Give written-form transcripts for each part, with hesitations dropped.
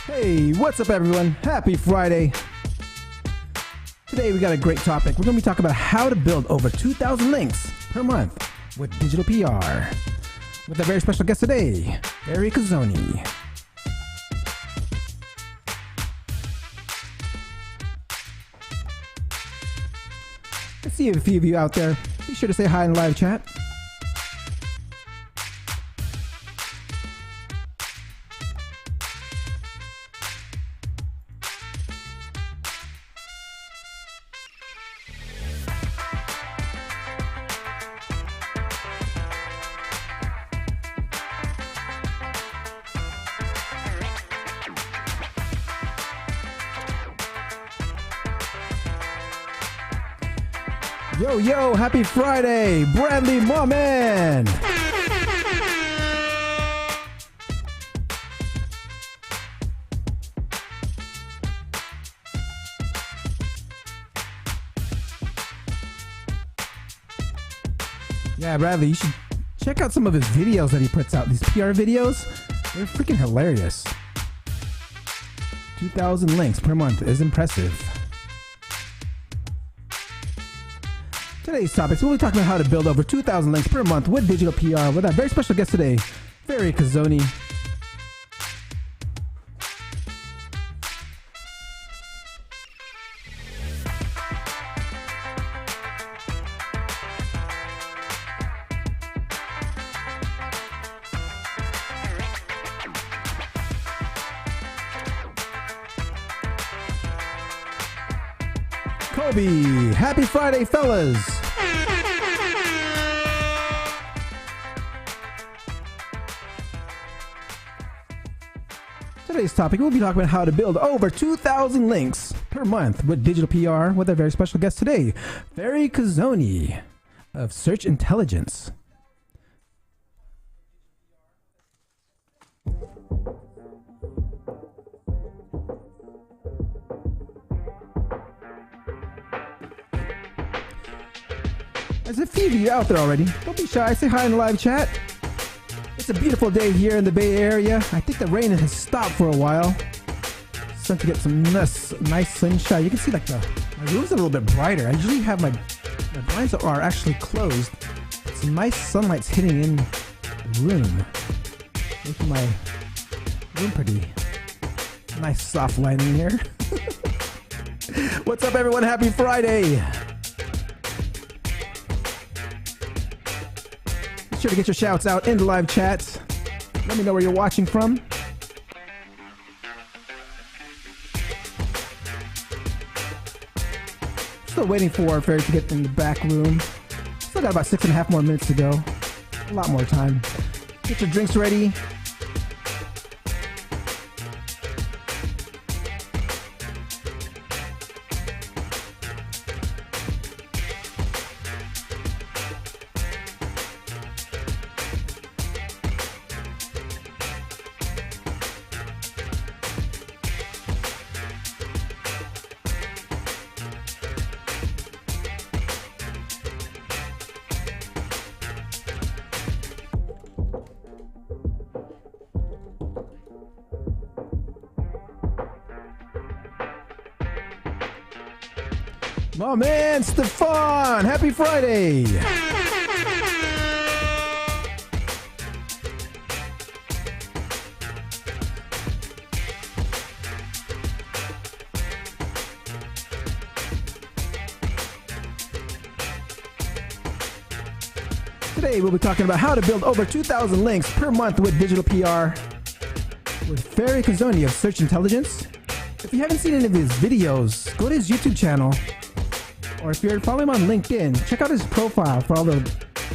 Hey, what's up everyone? Happy Friday. Today we got a great topic. We're going to be talking about how to build over 2,000 links per month with digital PR. With a very special guest today, Fery Kaszoni. I see a few of you out there. Be sure to say hi in the live chat. Yo, happy Friday, Bradley Moorman. Yeah, Bradley, you should check out some of his videos that he puts out. These PR videos, they're freaking hilarious. 2,000 links per month is impressive. Today's topics, we'll be talking about how to build over 2,000 links per month with digital PR with our very special guest today, Fery Kaszoni. Kobe, happy Friday, fellas. Today's topic, we'll be talking about how to build over 2,000 links per month with digital PR with our very special guest today, Fery Kaszoni of Search Intelligence. There's a few of you out there already. Don't be shy. Say hi in the live chat. It's a beautiful day here in the Bay Area. I think the rain has stopped for a while. Starting to get some nice sunshine. You can see like my room's a little bit brighter. I usually have my blinds are actually closed. Some nice sunlight's hitting in the room, making my room pretty nice soft lighting here. What's up, everyone? Happy Friday. Be sure to get your shouts out in the live chat. Let me know where you're watching from. Still waiting for Fery to get in the back room. Still got about 6.5 more minutes to go. A lot more time. Get your drinks ready. My man, Stefan, happy Friday. Today we'll be talking about how to build over 2,000 links per month with digital PR with Fery Kaszoni of Search Intelligence. If you haven't seen any of his videos, go to his YouTube channel. Or if you're following him on LinkedIn, check out his profile for all the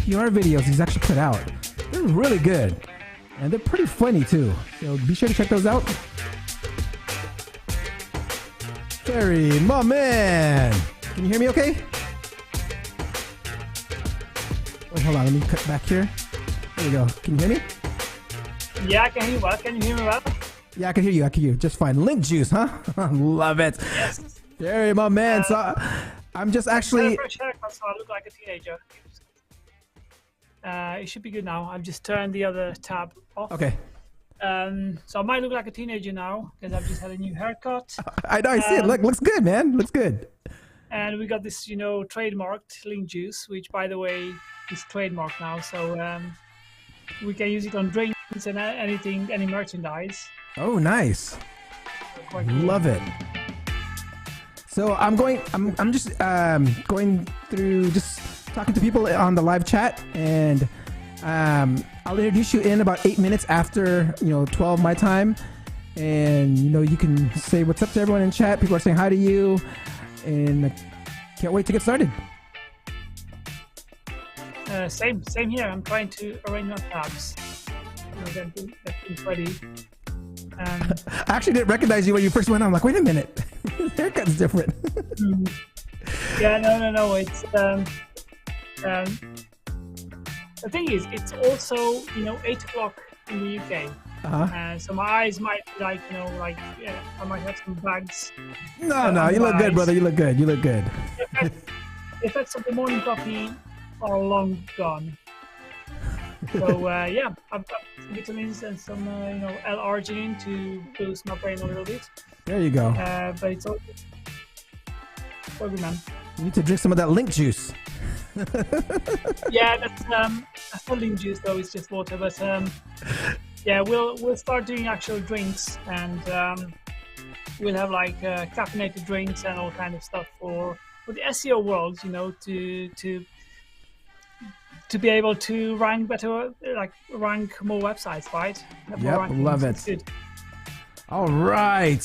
PR videos he's actually put out. They're really good. And they're pretty funny too. So be sure to check those out. Fery, my man. Can you hear me okay? Wait, hold on. Let me cut back here. There we go. Can you hear me? Yeah, I can hear you well. Can you hear me well? Yeah, I can hear you. I can hear you. Just fine. Link juice, huh? Love it. Yes. Fery, my man. So I'm just actually... Fresh haircut, so I look like a teenager. It should be good now. I've just turned the other tab off. Okay. So I might look like a teenager now because I've just had a new haircut. I know, I see it. Look, looks good, man. Looks good. And we got this, trademarked link juice, which, by the way, is trademarked now. So we can use it on drinks and anything, any merchandise. Oh, nice. Quite cool. Love it. So I'm just going through, just talking to people on the live chat, and I'll introduce you in about 8 minutes after 12 my time, and you can say what's up to everyone in chat. People are saying hi to you, and I can't wait to get started. Same here. I'm trying to arrange my tabs. Get things ready. I actually didn't recognize you when you first went on. I'm like, wait a minute, his haircut's different. Yeah, no. It's the thing is, it's also 8 o'clock in the UK. So my eyes might be like I might have some bags. No, you look good, brother. You look good. The effects of the morning coffee are long gone. So yeah, I've got some vitamins and some L-arginine to boost my brain a little bit. There you go. But it's all good, man. You need to drink some of that link juice. Yeah, that's not link juice though. It's just water. But yeah, we'll start doing actual drinks, and we'll have like caffeinated drinks and all kind of stuff for the SEO world. To be able to rank better, like rank more websites, right? Yep, love it. Good. All right,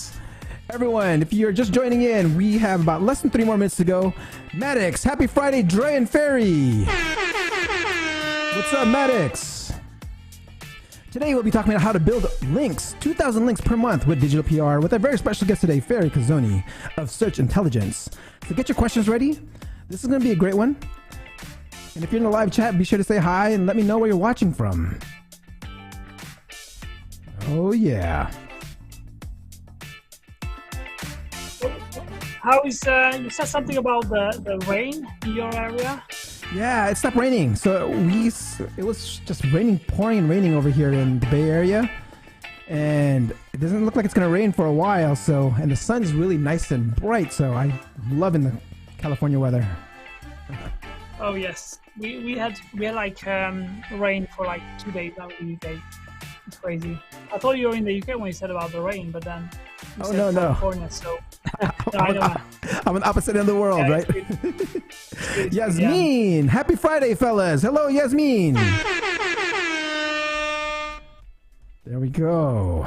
everyone, if you're just joining in, we have about less than 3 more minutes to go. Maddox, happy Friday, Dre and Fery. What's up, Maddox? Today we'll be talking about how to build links, 2,000 links per month with digital PR, with a very special guest today, Fery Kaszoni of Search Intelligence. So get your questions ready. This is going to be a great one. And if you're in the live chat, be sure to say hi and let me know where you're watching from. Oh, yeah. How is, you said something about the rain in your area? Yeah, it stopped raining. So it was just pouring and raining over here in the Bay Area. And it doesn't look like it's going to rain for a while. And the sun's really nice and bright. So I'm loving the California weather. Oh, yes. We had like rain for like 2 days now in the UK. It's crazy. I thought you were in the UK when you said about the rain, but then you said California, so I don't know. I'm an opposite end of the world, yeah, right? It's Yasmin, yeah. Happy Friday, fellas. Hello, Yasmin. There we go.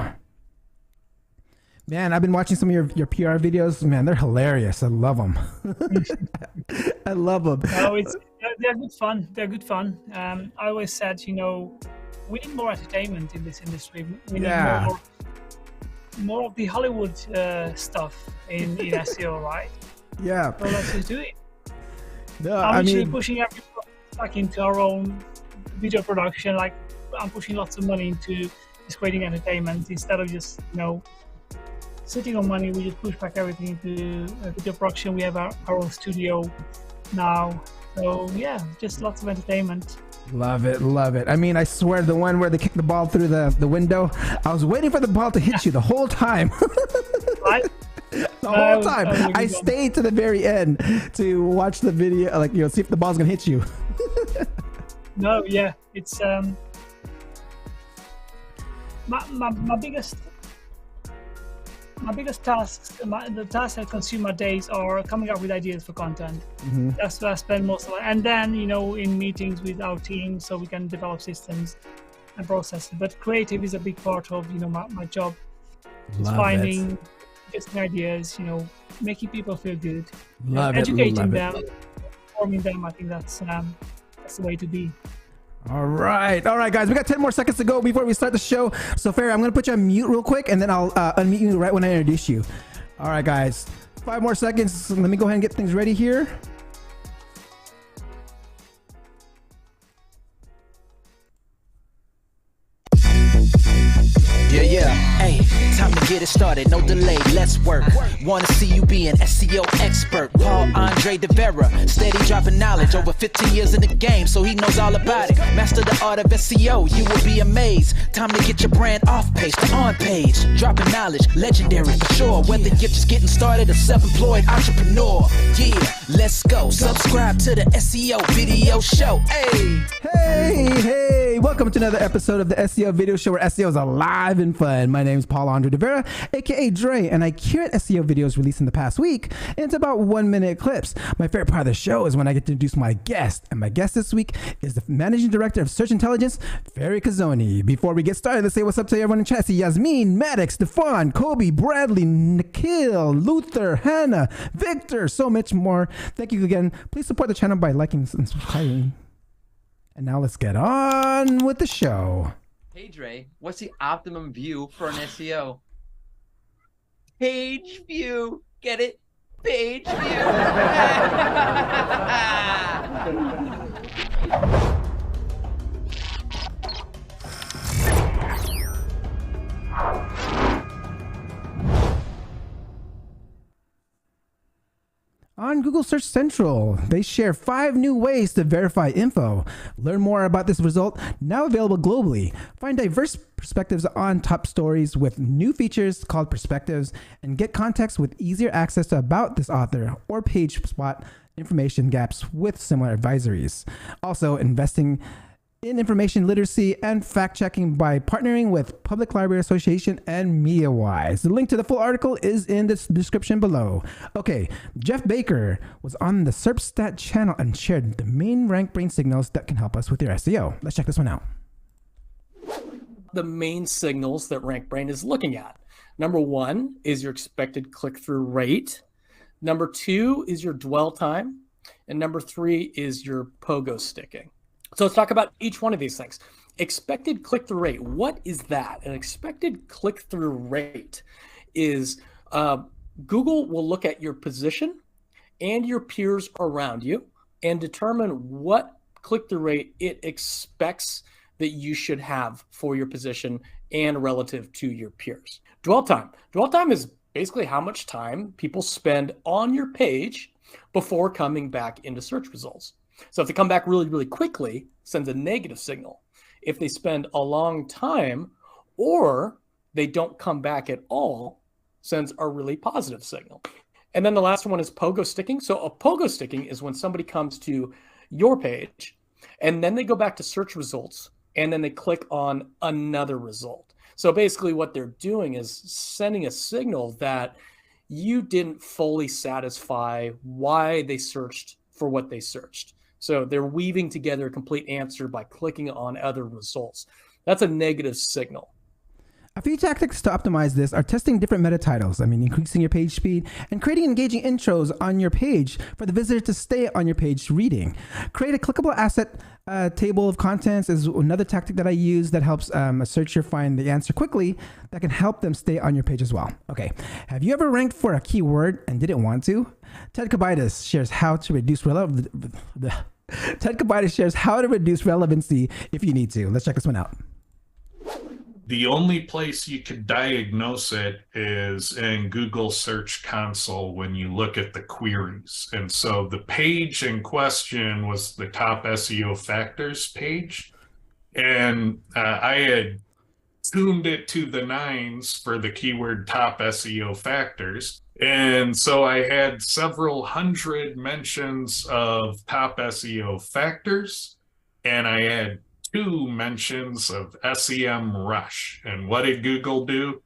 Man, I've been watching some of your PR videos. Man, they're hilarious. I love them. I love them. No, they're good fun. They're good fun. I always said, we need more entertainment in this industry. We need more of the Hollywood stuff in SEO, right? Yeah. So let's just do it. No, I'm actually pushing everyone back into our own video production. Like, I'm pushing lots of money into just creating entertainment instead of just, sitting on money. We just push back everything into video production. We have our own studio now. So yeah, just lots of entertainment. Love it, love it. I mean, I swear, the one where they kicked the ball through the window, I was waiting for the ball to hit you the whole time. Right? The whole time. I stayed to the very end to watch the video, see if the ball's gonna hit you. No, yeah, it's my biggest tasks, the tasks that consume my days are coming up with ideas for content. Mm-hmm. That's where I spend most of it. And then, in meetings with our team, so we can develop systems and processes. But creative is a big part of, my job. Just finding interesting ideas, making people feel good, educating them, informing them. I think that's the way to be. All right, guys, we got 10 more seconds to go before we start the show. So, Fery, I'm going to put you on mute real quick, and then I'll unmute you right when I introduce you. All right, guys, 5 more seconds. Let me go ahead and get things ready here. Yeah. Hey, time to get it started, no delay, let's work. Wanna see you be an SEO expert. Paul Andre De Vera, steady dropping knowledge. Over 15 years in the game, so he knows all about it. Master the art of SEO, you will be amazed. Time to get your brand off page to on page. Dropping knowledge, legendary for sure. Whether you're just getting started or self-employed entrepreneur. Yeah, let's go. Subscribe to the SEO video show. Hey! Hey, welcome to another episode of the SEO video show where SEO is alive and fun. My name is Paul Andre De Vera, aka Dre, and I curate SEO videos released in the past week into about 1-minute clips. My favorite part of the show is when I get to introduce my guest, and my guest this week is the Managing Director of Search Intelligence, Fery Kaszoni. Before we get started, let's say what's up to everyone in chat. See Yasmin, Maddox, Stefan, Kobe, Bradley, Nikhil, Luther, Hannah, Victor, so much more. Thank you again. Please support the channel by liking and subscribing. And now let's get on with the show. Hey Dre, what's the optimum view for an SEO? Page view. Get it? Page view. On Google Search Central, they share 5 new ways to verify info. Learn more about this result, now available globally. Find diverse perspectives on top stories with new features called perspectives, and get context with easier access to about this author or page spot information gaps with similar advisories. Also, investing in information literacy and fact-checking by partnering with Public Library Association and MediaWise. The link to the full article is in the description below. Okay, Jeff Baker was on the Serpstat channel and shared the main RainBrain signals that can help us with your SEO. Let's check this one out. The main signals that RainBrain is looking at. Number 1 is your expected click-through rate. Number 2 is your dwell time. And number 3 is your pogo sticking. So let's talk about each one of these things. Expected click-through rate. What is that? An expected click-through rate is Google will look at your position and your peers around you and determine what click-through rate it expects that you should have for your position and relative to your peers. Dwell time. Dwell time is basically how much time people spend on your page before coming back into search results. So if they come back really, really quickly, sends a negative signal. If they spend a long time or they don't come back at all, sends a really positive signal. And then the last one is pogo sticking. So a pogo sticking is when somebody comes to your page and then they go back to search results and then they click on another result. So basically what they're doing is sending a signal that you didn't fully satisfy why they searched for what they searched. So they're weaving together a complete answer by clicking on other results. That's a negative signal. A few tactics to optimize this are testing different meta titles, increasing your page speed, and creating engaging intros on your page for the visitor to stay on your page reading. Create a clickable asset table of contents is another tactic that I use that helps a searcher find the answer quickly that can help them stay on your page as well. Okay, have you ever ranked for a keyword and didn't want to? Ted Kabitis shares how to reduce relevancy if you need to. Let's check this one out. The only place you could diagnose it is in Google Search Console when you look at the queries. And so the page in question was the top SEO factors page. And I had tuned it to the 9s for the keyword top SEO factors. And so I had several hundred mentions of top SEO factors, and I had 2 mentions of SEM Rush. And what did Google do?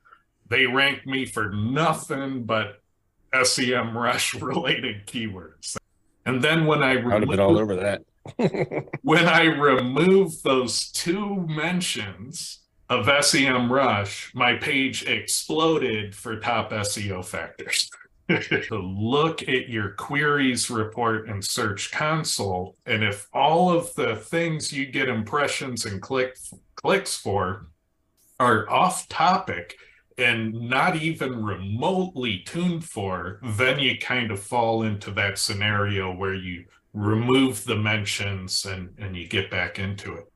They ranked me for nothing but SEM Rush related keywords. And then when I would have been all over that. when I removed those 2 mentions of SEM Rush, my page exploded for top SEO factors. So look at your queries report in Search Console, and if all of the things you get impressions and clicks for are off topic and not even remotely tuned for, then you kind of fall into that scenario where you remove the mentions and you get back into it.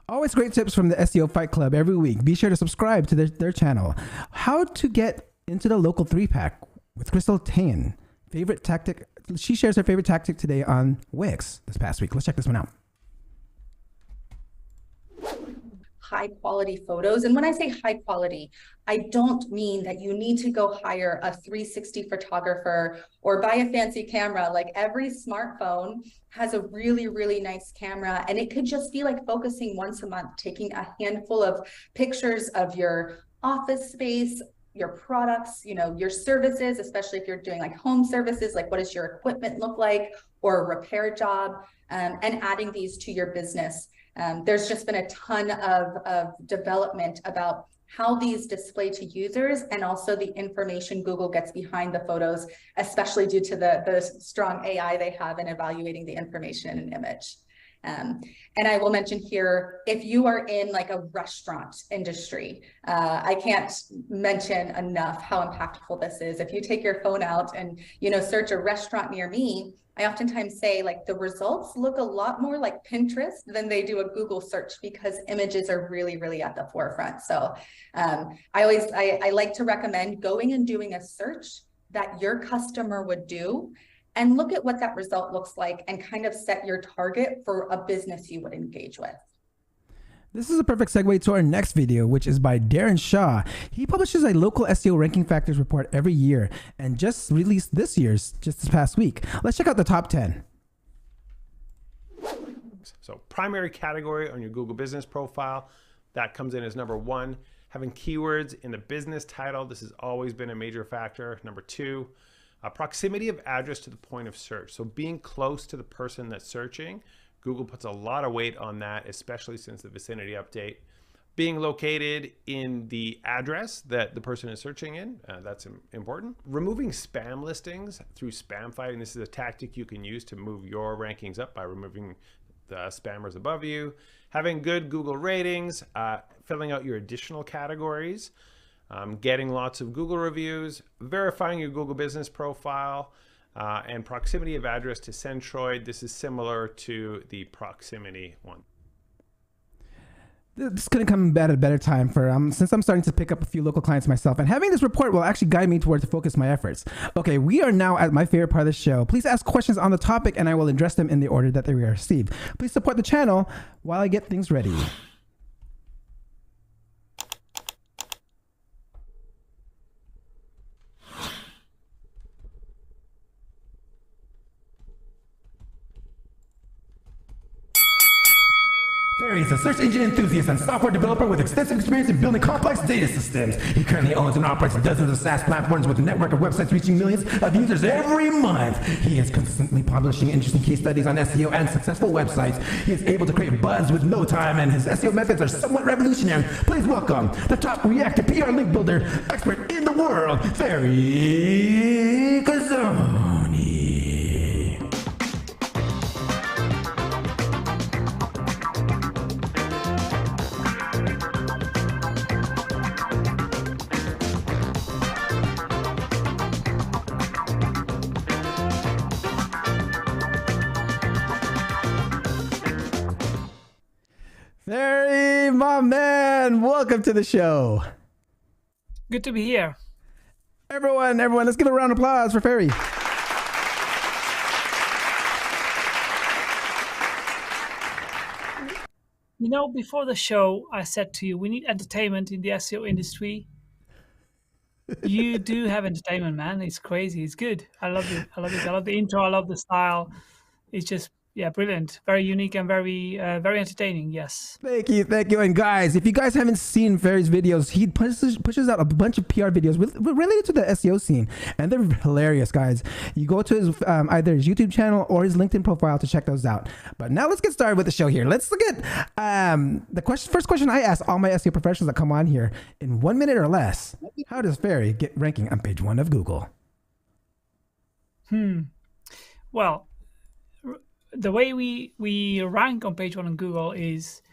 Always great tips from the SEO Fight Club every week. Be sure to subscribe to their channel. How to get into the local 3-pack with Crystal Tayan. Favorite tactic. She shares her favorite tactic today on Wix this past week. Let's check this one out. High quality photos. And when I say high quality, I don't mean that you need to go hire a 360 photographer or buy a fancy camera. Like every smartphone has a really, really nice camera, and it could just be like focusing once a month, taking a handful of pictures of your office space, your products, your services, especially if you're doing like home services, like what does your equipment look like, or a repair job, and adding these to your business. There's just been a ton of development about how these display to users, and also the information Google gets behind the photos, especially due to the strong AI they have in evaluating the information in an image. And I will mention here, if you are in like a restaurant industry, I can't mention enough how impactful this is. If you take your phone out and search a restaurant near me, I oftentimes say like the results look a lot more like Pinterest than they do a Google search, because images are really, really at the forefront. So I like to recommend going and doing a search that your customer would do, and look at what that result looks like, and kind of set your target for a business you would engage with. This is a perfect segue to our next video, which is by Darren Shaw. He publishes a local SEO ranking factors report every year, and just released this past week. Let's check out the top 10. So primary category on your Google business profile, that comes in as number 1. Having keywords in the business title, this has always been a major factor. Number 2, proximity of address to the point of search. So being close to the person that's searching, Google puts a lot of weight on that, especially since the vicinity update. Being located in the address that the person is searching in, that's important. Removing spam listings through spam fighting. This is a tactic you can use to move your rankings up by removing the spammers above you. Having good Google ratings, filling out your additional categories, getting lots of Google reviews, verifying your Google business profile, and proximity of address to Centroid. This is similar to the proximity one. This couldn't come at a better time since I'm starting to pick up a few local clients myself, and having this report will actually guide me towards to focus my efforts. Okay, we are now at my favorite part of the show. Please ask questions on the topic, and I will address them in the order that they were received. Please support the channel while I get things ready. Fery is a search engine enthusiast and software developer with extensive experience in building complex data systems. He currently owns and operates dozens of SaaS platforms with a network of websites reaching millions of users every month. He is consistently publishing interesting case studies on SEO and successful websites. He is able to create buzz with no time, and his SEO methods are somewhat revolutionary. Please welcome the top reactive PR link builder expert in the world, Fery Kaszoni. Fery, my man, welcome to the show. Good to be here. Everyone, let's give a round of applause for Fery. Before the show, I said to you, we need entertainment in the SEO industry. You do have entertainment, man. It's crazy. It's good. I love it. I love the intro. I love the style. It's just, brilliant. Very unique and very entertaining. Yes. Thank you. And guys, if you guys haven't seen Fery's videos, he pushes out a bunch of PR videos related to the SEO scene, and they're hilarious, guys. You go to his either his YouTube channel or his LinkedIn profile to check those out. But now let's get started with the show here. Let's look at first question I ask all my SEO professionals that come on here in 1 minute or less. How does Fery get ranking on page 1 of Google? Well, the way we rank on page 1 on Google is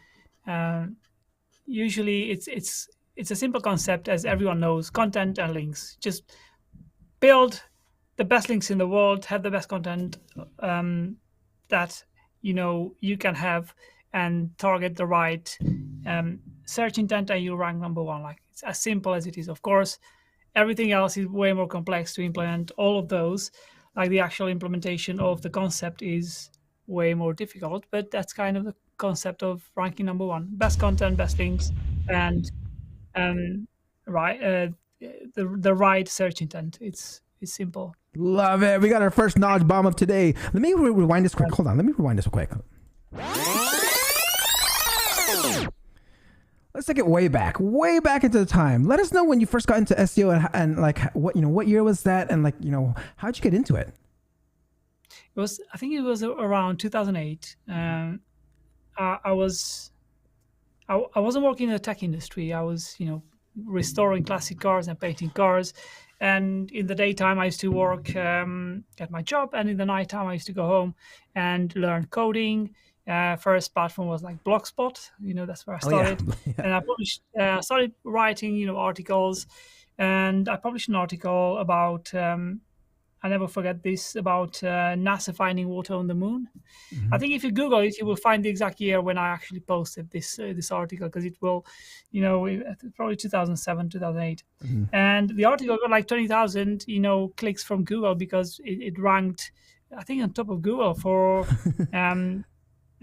usually it's a simple concept, as everyone knows: content and links. Just build the best links in the world, have the best content that you can have and target the right search intent, and you rank number one. Like, it's as simple as it is. Of course, everything else is way more complex to implement. All of those, like the actual implementation of the concept, is way more difficult. But that's kind of the concept of ranking number one: best content, best links, and the right search intent. It's simple. Love it. We got our first knowledge bomb of today. Let me rewind this quick. Hold on. Let me rewind this quick. Let's take it way back into the time. Let us know when you first got into SEO and like what year was that, and like how'd you get into it? I think it was around 2008. I wasn't working in the tech industry. I was restoring classic cars and painting cars. And in the daytime, I used to work at my job, and in the nighttime, I used to go home and learn coding. First platform was like Blogspot. That's where I started. Oh, yeah. And I started writing, articles. And I published an article about, I never forget this, about NASA finding water on the moon. I think if you Google it, you will find the exact year when I actually posted this article, because it will, probably 2007, 2008. And the article got like 20,000, clicks from Google, because it ranked, I think, on top of Google for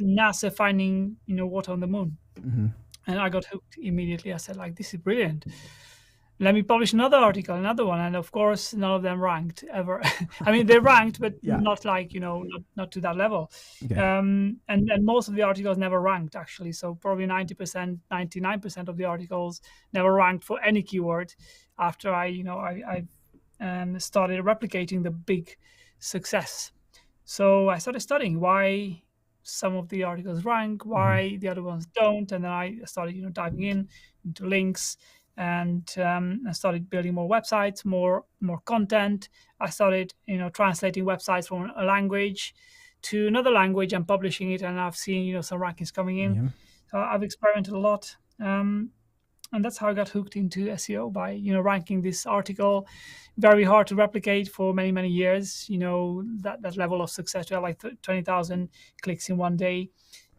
NASA finding, water on the moon. And I got hooked immediately. I said, like, this is brilliant. Let me publish another one. And of course, none of them ranked ever. I mean, they ranked, but not like, not to that level. Okay. And most of the articles never ranked, actually. So probably 90%, 99% of the articles never ranked for any keyword after I started replicating the big success. So I started studying why some of the articles rank, why the other ones don't. And then I started, diving into links. And I started building more websites, more content. I started, translating websites from a language to another language and publishing it. And I've seen, some rankings coming in. Yeah. So I've experimented a lot. And that's how I got hooked into SEO, by, ranking this article. Very hard to replicate for many, many years. That level of success, to have like 20,000 clicks in one day.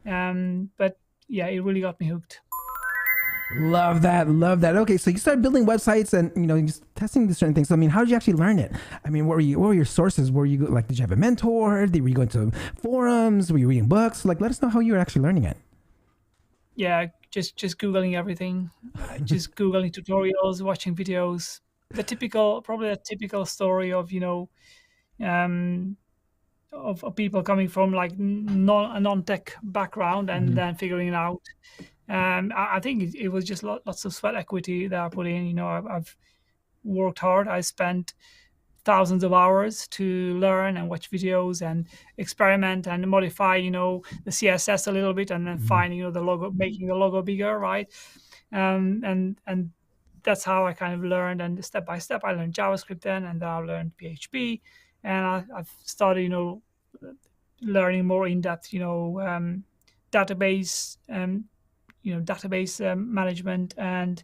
But yeah, it really got me hooked. Love that. Okay, so you started building websites and just testing the certain things. So, I mean, how did you actually learn it? I mean, what were your sources? Were you like, did you have a mentor? Were you going to forums? Were you reading books? Like, let us know how you were actually learning it. Yeah, just Googling everything. Just Googling tutorials, watching videos. Probably a typical story of of people coming from like a non-tech background and then figuring it out. I think it was just lots of sweat equity that I put in. I've worked hard. I spent thousands of hours to learn and watch videos and experiment and modify, the CSS a little bit, and then finding, the logo, making the logo bigger, right? And that's how I kind of learned. And step by step, I learned JavaScript then, and then I learned PHP, and I've started, learning more in depth, database. Database management, and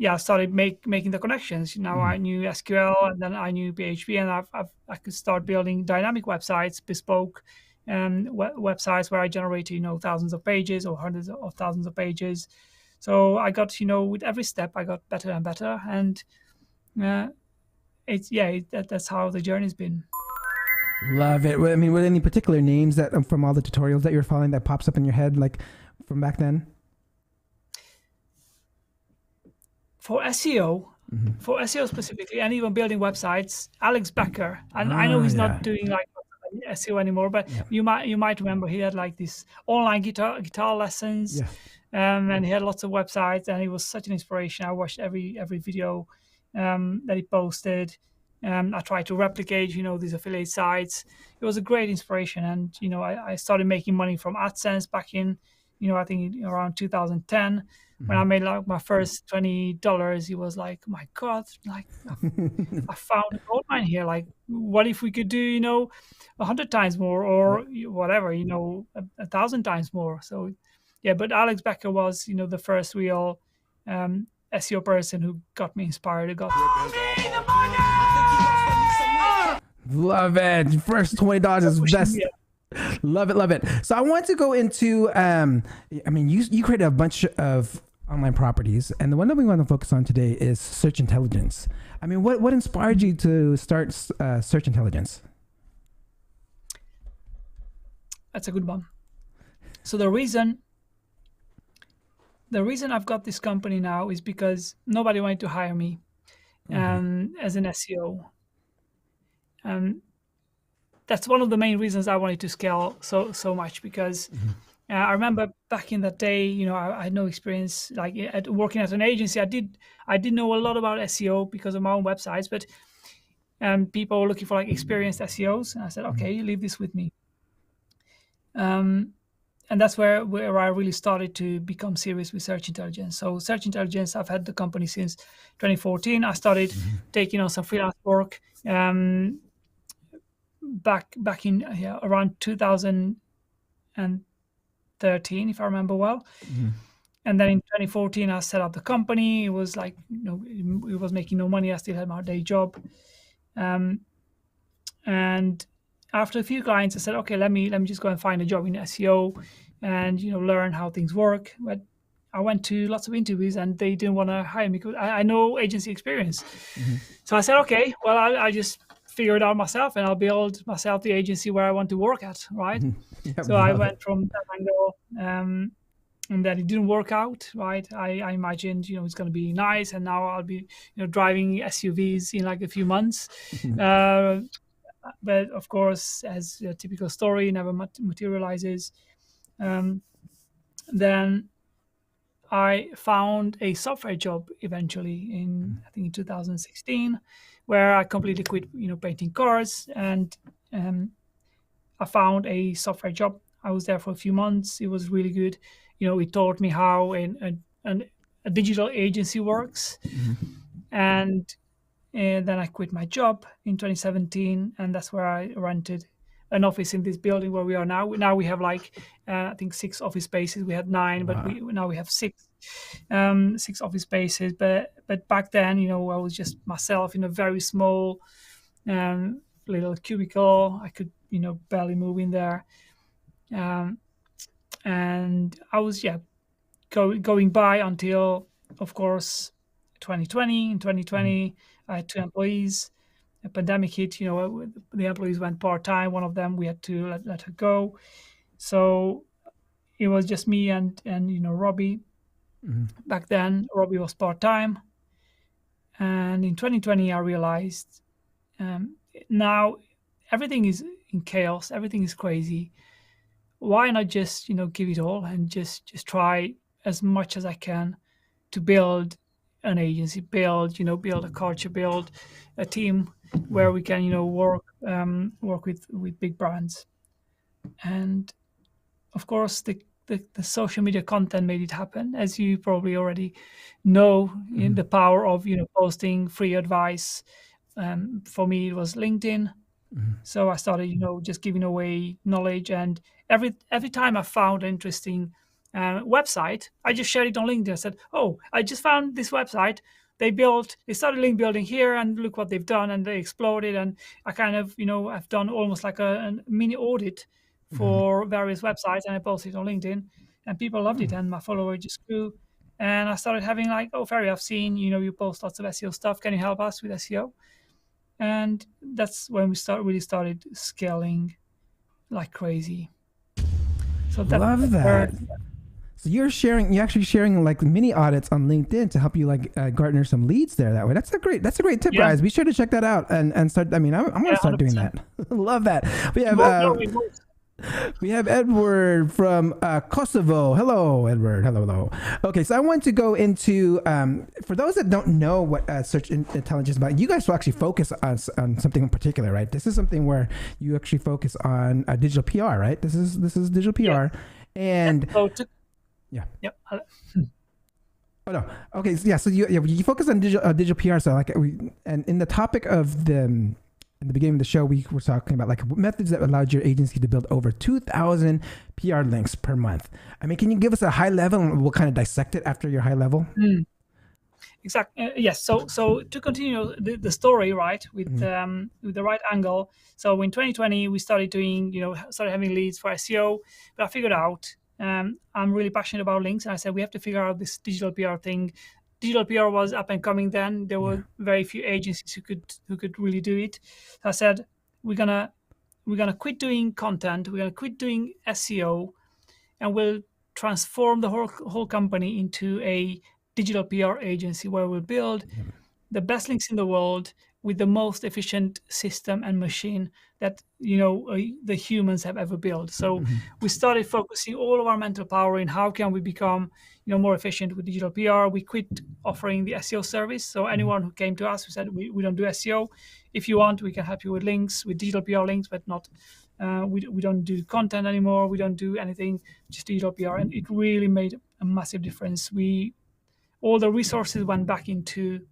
I started making the connections. I knew SQL, and then I knew PHP, and I could start building dynamic websites, bespoke websites where I generated thousands of pages or hundreds of thousands of pages. So I got with every step I got better and better, and that's how the journey's been. Love it. I mean, were there any particular names that from all the tutorials that you're following that pops up in your head, like from back then? For SEO specifically, and even building websites, Alex Becker. And I know he's not doing like SEO anymore, but you might remember he had like this online guitar lessons, and he had lots of websites, and he was such an inspiration. I watched every video that he posted. I tried to replicate, these affiliate sites. It was a great inspiration, and I started making money from AdSense back in, I think around 2010. When I made like my first $20, he was like, "My God, like I found a gold mine here. Like, what if we could do, 100 times more, or whatever, 1,000 times more?" So, yeah. But Alex Becker was, the first real SEO person who got me inspired. Love it. First $20 is best. Love it, love it. So I want to go into, you created a bunch of online properties, and the one that we want to focus on today is search intelligence. I mean, what inspired you to start search intelligence? That's a good one. So the reason I've got this company now is because nobody wanted to hire me as an SEO. That's one of the main reasons I wanted to scale so much, because I remember back in that day, I had no experience like working at an agency. I did know a lot about SEO because of my own websites, but people were looking for like experienced SEOs, and I said, okay, leave this with me. And that's where I really started to become serious with search intelligence. So search intelligence, I've had the company since 2014. I started taking on some freelance work back in around 2013, if I remember well. And then in 2014, I set up the company. It was like, it was making no money. I still had my day job. And after a few clients, I said, okay, let me just go and find a job in SEO and, learn how things work. But I went to lots of interviews and they didn't want to hire me because I know agency experience. So I said, okay, well, I just figure it out myself and I'll build myself the agency where I want to work at, right? So I went from that angle, and then it didn't work out, right? I imagined, it's going to be nice, and now I'll be, driving SUVs in like a few months. But of course, as a typical story, never materializes. Then I found a software job eventually in 2016, where I completely quit, painting cars, and I found a software job. I was there for a few months. It was really good. It taught me how a digital agency works, and then I quit my job in 2017, and that's where I rented an office in this building where we are now. Now we have like, I think 6 office spaces. We had 9, but now we have 6 office spaces. But back then, I was just myself in a very small little cubicle. I could, barely move in there. And I was, going by until, of course, 2020. In 2020, I had 2 employees. A pandemic hit, the employees went part-time. One of them, we had to let her go. So it was just me and Robbie. Back then, Robbie was part-time. And in 2020, I realized now everything is in chaos. Everything is crazy. Why not just, give it all and just try as much as I can to build an agency, build a culture, build a team where we can, work with big brands. And of course, the social media content made it happen, as you probably already know, in the power of posting free advice. For me, it was LinkedIn. So I started, just giving away knowledge, and every time I found an interesting website, I just shared it on LinkedIn. I said, "Oh, I just found this website. They started link building here, and look what they've done, and they exploded." And I kind of, I've done almost like a mini audit for various websites, and I posted it on LinkedIn, and people loved it, and my follower just grew. And I started having like, "Oh, Fery, I've seen, you post lots of SEO stuff. Can you help us with SEO?" And that's when we really started scaling like crazy. So Love that. So you're actually sharing like mini audits on LinkedIn to help you like garner some leads there that way. That's a great tip, guys. Be sure to check that out and start. I mean, I'm going to start 100%. Doing that. Love that. We have Edward from Kosovo. Hello, Edward. Hello. Okay, so I want to go into, for those that don't know what search intelligence is about, you guys will actually focus on something in particular, right? This is something where you actually focus on digital PR, right? This is digital PR. Yeah. And yeah. Yep. Oh no. Okay. So, yeah. So you focus on digital PR. So like and in the topic of in the beginning of the show, we were talking about like methods that allowed your agency to build over 2,000 PR links per month. I mean, can you give us a high level and we'll kind of dissect it after your high level? Exactly. Yes. So to continue the story, right, with the right angle. So in 2020, we started doing, started having leads for SEO. But I figured out I'm really passionate about links, and I said we have to figure out this digital PR thing. Digital PR was up and coming then. There were very few agencies who could really do it. So I said we're gonna quit doing content. We're gonna quit doing SEO, and we'll transform the whole company into a digital PR agency where we'll build the best links in the world with the most efficient system and machine that the humans have ever built. So we started focusing all of our mental power in how can we become more efficient with digital PR. We quit offering the SEO service. So anyone who came to us who said we don't do SEO, if you want, we can help you with links, with digital PR links, but not we don't do content anymore. We don't do anything, just digital PR, and it really made a massive difference. All the resources went back into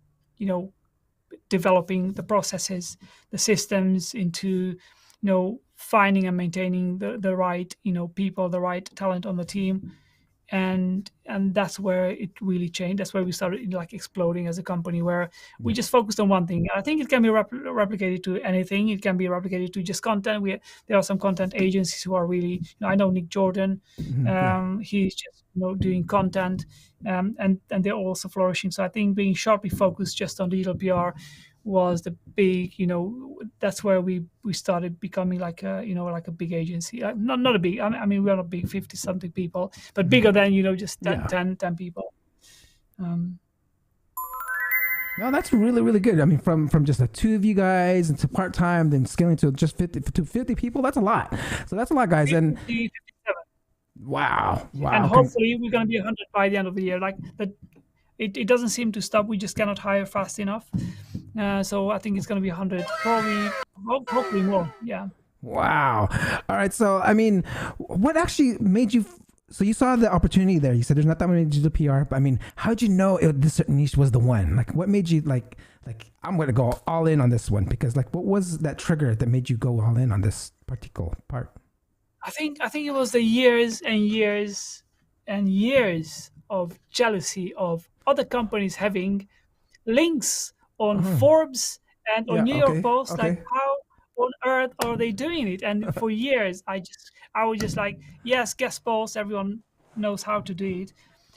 developing the processes, the systems, into finding and maintaining the right people, the right talent on the team, and that's where it really changed. That's where we started like exploding as a company, where we just focused on one thing. I think it can be replicated to anything. It can be replicated to just content. There are some content agencies who are really, I know Nick Jordan, he's just doing content, and they're also flourishing. So I think being sharply focused just on digital PR was the big, that's where we started becoming like a, like a big agency. Not a big, I mean, we're not big, 50 something people, but bigger than, just 10 people. No, that's really, really good. I mean, from just the two of you guys into part-time, then scaling to just 50 people, that's a lot. So that's a lot, guys. 57. And wow. And hopefully we're going to be 100 by the end of the year. Like that, it doesn't seem to stop. We just cannot hire fast enough. So I think it's going to be 100, probably, hopefully more. Yeah. Wow. All right. So, I mean, what actually made you, so you saw the opportunity there. You said there's not that many digital PR, but I mean, how'd you know this certain niche was the one? Like, what made you like, I'm going to go all in on this one? Because like, what was that trigger that made you go all in on this particular part? I think it was the years and years and years of jealousy of other companies having links on Forbes and on New York Post. Like, how on earth are they doing it? And for years, I was just like, yes, guest posts, everyone knows how to do it.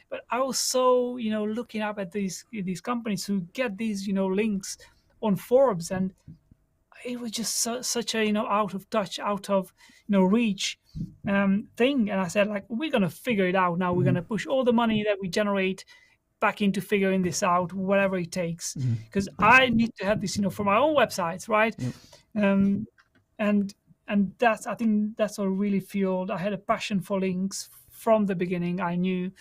But I was so, looking up at these companies who get these, links on Forbes, and it was just such a, out of touch, out of, reach thing. And I said, like, we're going to figure it out now. We're going to push all the money that we generate back into figuring this out, whatever it takes, because I need to have this, for my own websites, right? And that's, I think that's what really fueled. I had a passion for links from the beginning. I knew,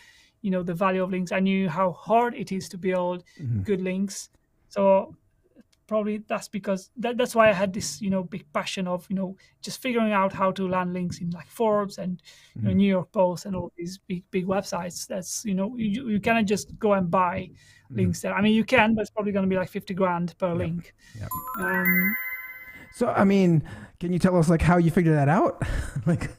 the value of links. I knew how hard it is to build good links. So probably that's because that's why I had this, big passion of, just figuring out how to land links in like Forbes and New York Post and all these big websites. That's, you cannot just go and buy links there. I mean, you can, but it's probably going to be like 50 grand per link. Yep. So, I mean, can you tell us like how you figured that out? Like,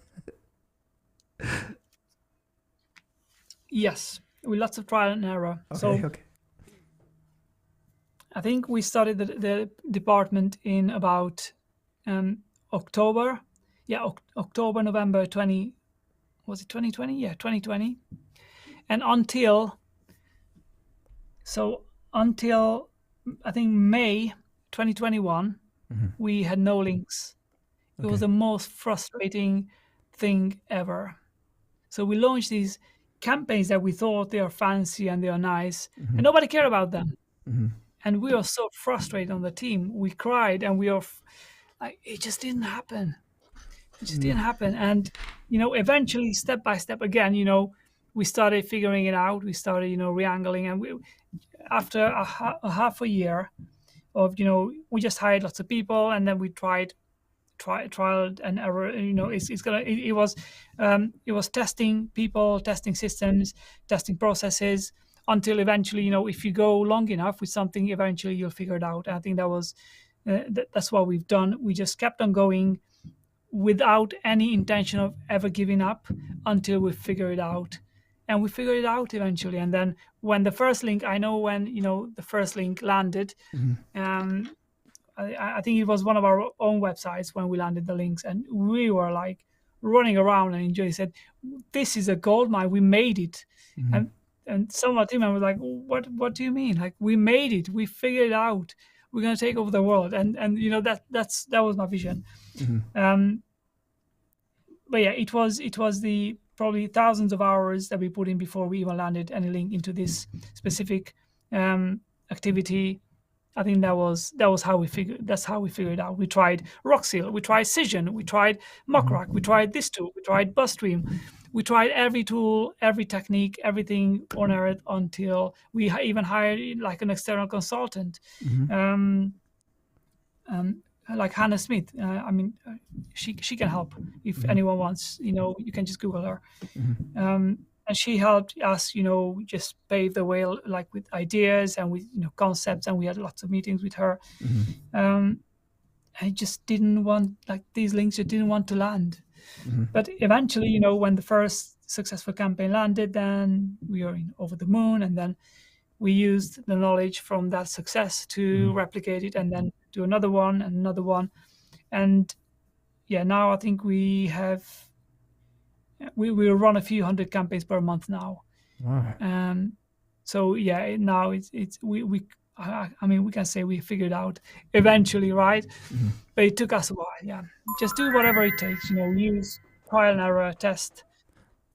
yes, with lots of trial and error. Okay. I think we started the department in about October. Yeah, October, November 20. Was it 2020? Yeah, 2020. And until I think May 2021, we had no links. It was the most frustrating thing ever. So we launched these campaigns that we thought they are fancy and they are nice, and nobody cared about them. And we were so frustrated on the team. We cried, and we were like, it just didn't happen. It just didn't happen. And, eventually, step by step, again, we started figuring it out. We started, re-angling. And after a half a year of, we just hired lots of people, and then we trial and error. It was testing people, testing systems, testing processes, until eventually, if you go long enough with something, eventually you'll figure it out. And I think that's what we've done. We just kept on going without any intention of ever giving up until we figure it out. and we figured it out eventually. And then when the first link, I know when, the first link landed, I think it was one of our own websites when we landed the links, and we were like running around, and Joey said, "This is a gold mine. We made it." And some of our team members were like, "What do you mean? Like, we made it. We figured it out. We're gonna take over the world." And that was my vision. But yeah, it was the probably thousands of hours that we put in before we even landed any link into this specific activity. I think that's how we figured it out. We tried Rockseal, we tried Cision, we tried Muckrack, we tried this tool, we tried BuzzStream, we tried every tool, every technique, everything on Earth, until we even hired like an external consultant, like Hannah Smith. She can help if anyone wants. You can just Google her. And she helped us, just pave the way, like with ideas and with concepts, and we had lots of meetings with her. I just didn't want, like, these links just didn't want to land. But eventually, when the first successful campaign landed, then we were over the moon, and then we used the knowledge from that success to replicate it, and then do another one and another one. And yeah, now I think we run a few hundred campaigns per month now. Wow. So yeah, now we can say we figured out eventually, right? But it took us a while. Yeah, just do whatever it takes. Use trial and error, test.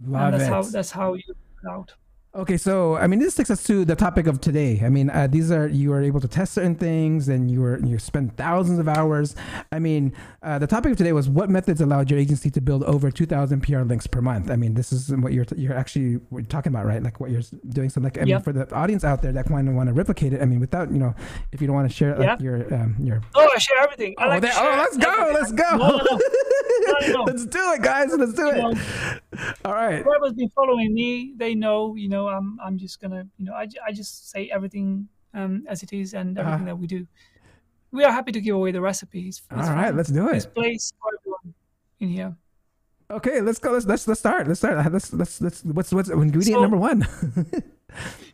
That's how you figure out. Okay, so this takes us to the topic of today. You are able to test certain things, and you spend thousands of hours. The topic of today was what methods allowed your agency to build over 2,000 PR links per month. This is what you're actually talking about, right? Like what you're doing. So for the audience out there that want to replicate it, without if you don't want to share your. Oh, I share everything. Let's go. No. Let's do it, guys. Let's do it. All right. Whoever's been following me, they know. I'm just gonna, I just say everything as it is, and everything that we do. We are happy to give away the recipes. All right, let's do it. There's place for everyone in here. Okay, let's go. Let's start. Let's what's ingredient number one?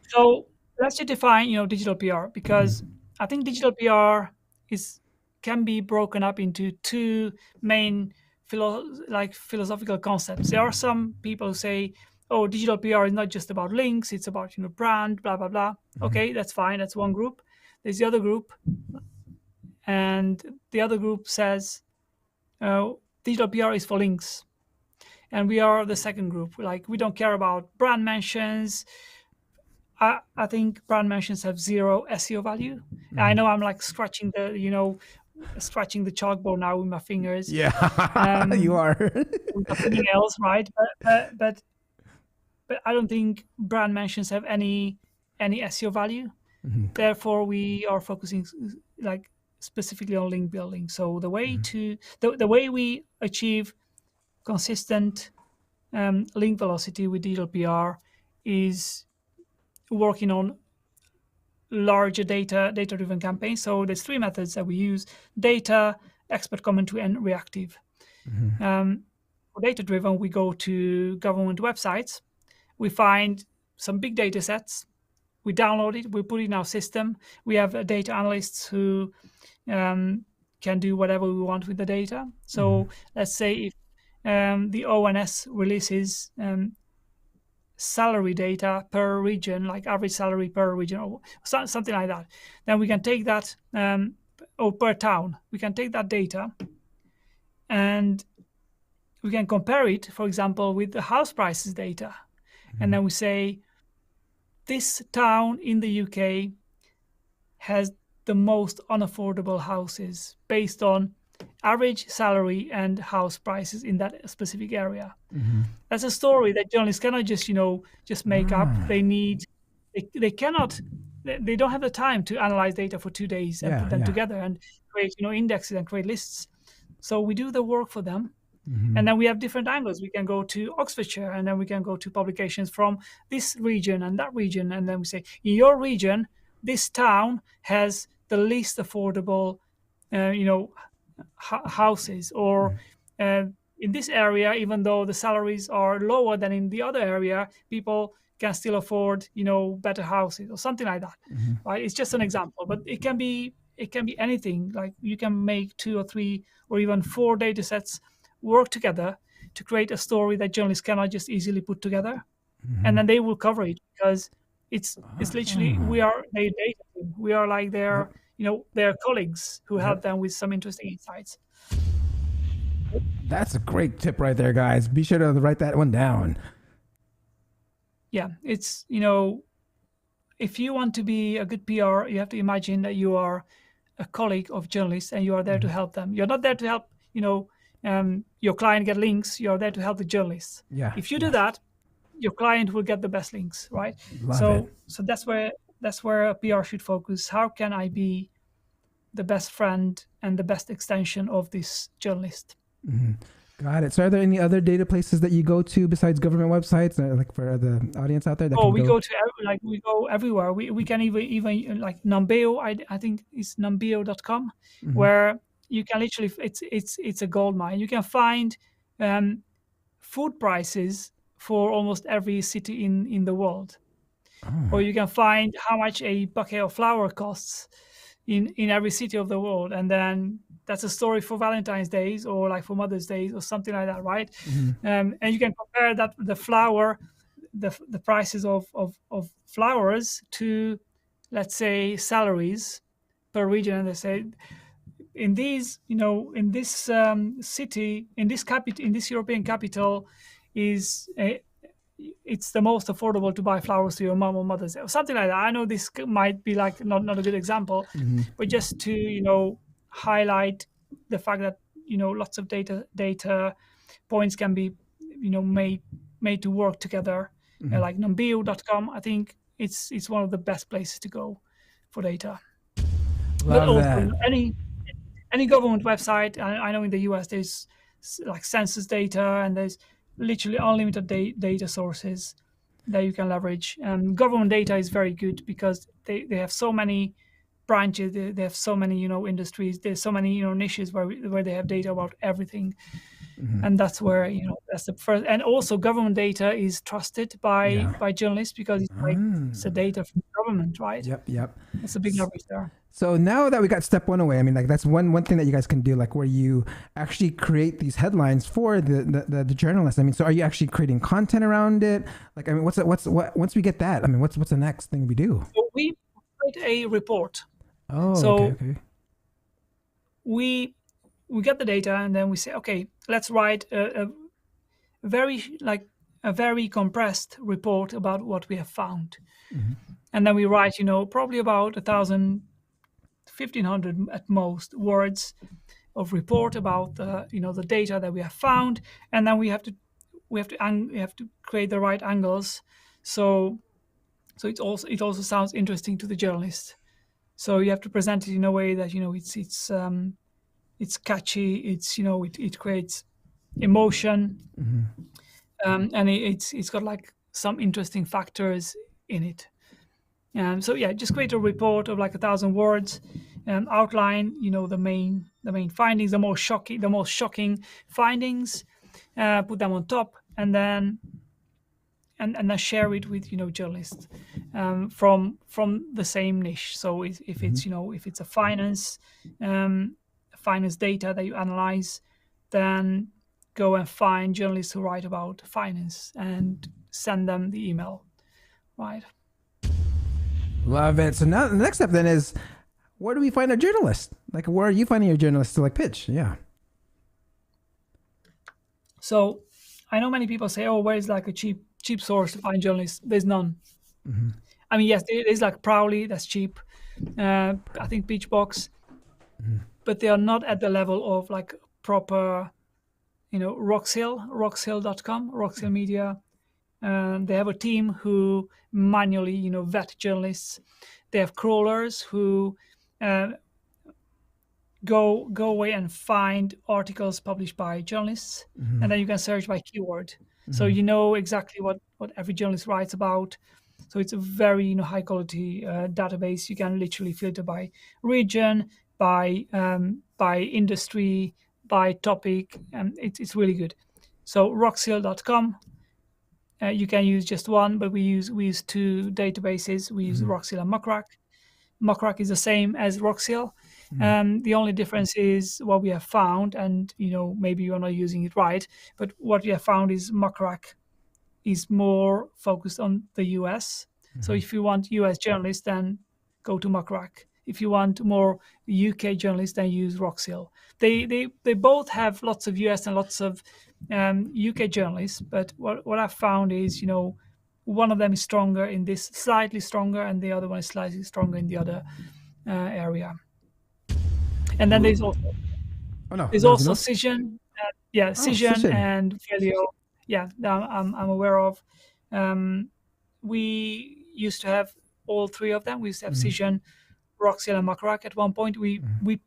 So let's just define, digital PR, because I think digital PR can be broken up into two main philosophical concepts. There are some people who say, oh, digital PR is not just about links, it's about brand, blah blah blah. Okay, that's fine. That's one group. There's the other group, and the other group says digital PR is for links, and we are the second group. Like, we don't care about brand mentions. I think brand mentions have zero SEO value. I know I'm like scratching the chalkboard now with my fingers. Yeah, you are. With nothing else, right? But I don't think brand mentions have any SEO value. Therefore, we are focusing like specifically on link building. So the way the way we achieve consistent link velocity with digital PR is working on larger data-driven campaigns. So there's three methods that we use: data, expert commentary, and reactive. For data-driven, we go to government websites. We find some big data sets. We download it. We put it in our system. We have data analysts who can do whatever we want with the data. So let's say if the ONS releases salary data per region, like average salary per region, or something like that, then we can take that, or per town, we can take that data and we can compare it, for example, with the house prices data. And then we say, this town in the UK has the most unaffordable houses based on average salary and house prices in that specific area. That's a story that journalists cannot just make up. They don't have the time to analyze data for 2 days and put them together and create indexes and create lists. So we do the work for them. And then we have different angles. We can go to Oxfordshire, and then we can go to publications from this region and that region. And then we say, in your region, this town has the least affordable, houses, or in in this area, even though the salaries are lower than in the other area, people can still afford, better houses or something like that. Right? It's just an example, but it can be anything. Like you can make 2 or 3 or even 4 data sets work together to create a story that journalists cannot just easily put together, and then they will cover it because it's literally we are their data team. We are like their their colleagues who help them with some interesting insights. That's a great tip right there, guys. Be sure to write that one down. Yeah, it's if you want to be a good PR, you have to imagine that you are a colleague of journalists and you are there to help them. You're not there to help your client get links. You're there to help the journalists. Yeah. If you do that, your client will get the best links, right? Love it. So that's where a PR should focus. How can I be the best friend and the best extension of this journalist? Got it. So are there any other data places that you go to besides government websites, like for the audience out there? That we go everywhere. We can even like Numbeo. I think it's numbeo.com, where you can literally it's a gold mine. You can find food prices for almost every city in the world, or you can find how much a bucket of flour costs in every city of the world, and then that's a story for Valentine's Days or like for Mother's Day or something like that, right? And you can compare that the flour, the prices of flowers to, let's say, salaries per region, and they say in these, in this city, in this European capital, it's the most affordable to buy flowers to your mom or Mother's Day or something like that. I know this might be like not a good example, but just to highlight the fact that lots of data points can be made to work together. Like numbeo.com, I think it's one of the best places to go for data. But also any government website. I know in the US there's like census data, and there's literally unlimited data sources that you can leverage. Government data is very good because they have so many branches, they have so many industries, there's so many niches where they have data about everything. And that's where that's the first. And also government data is trusted by journalists because it's like it's the data from the government, right? Yep. It's a big leverage there. So now that we got step 1 away, I mean, like that's one thing that you guys can do, like where you actually create these headlines for the journalists. I mean, so are you actually creating content around it? Like, I mean, what's once we get that? I mean, what's the next thing we do? So we create a report. Oh, so okay. We get the data, and then we say, okay, let's write a very compressed report about what we have found. And then we write, probably about 1,000, 1,500 at most words of report about the data that we have found, and then we have to create the right angles, so it also sounds interesting to the journalist. So you have to present it in a way that it's catchy, it creates emotion, and it's got like some interesting factors in it. So yeah, just create a report of like 1,000 words, and outline the main findings, the most shocking findings, put them on top, and then share it with journalists from the same niche. So if it's a finance data that you analyze, then go and find journalists who write about finance and send them the email, right? Love it. So now the next step then is, where do we find our journalists? Like, where are you finding your journalists to like pitch? Yeah. So I know many people say, oh, where's like a cheap source to find journalists? There's none. I mean, yes, there is like Prowly, that's cheap. I think Peachbox, but they are not at the level of like proper, roxhill.com, Roxhill Media. They have a team who manually, vet journalists. They have crawlers who go away and find articles published by journalists, and then you can search by keyword. So you know exactly what every journalist writes about. So it's a very high quality database. You can literally filter by region, by industry, by topic, and it's really good. So rocksil.com. You can use just one, but we use two databases. We use Rocksil and Muckrack. Muckrack is the same as Rocksil. The only difference is what we have found, and maybe you're not using it right, but what we have found is Muckrack is more focused on the US. So if you want US journalists, then go to Muckrack. If you want more UK journalists, then use Rocksil. They both have lots of US and lots of UK journalists, but what I've found is, one of them is stronger in this, slightly stronger, and the other one is slightly stronger in the other area. And then there's also Cision. Cision and Felio. Yeah, I'm aware of. We used to have all three of them. We used to have Cision, Rocksil, and Muckrack at one point. We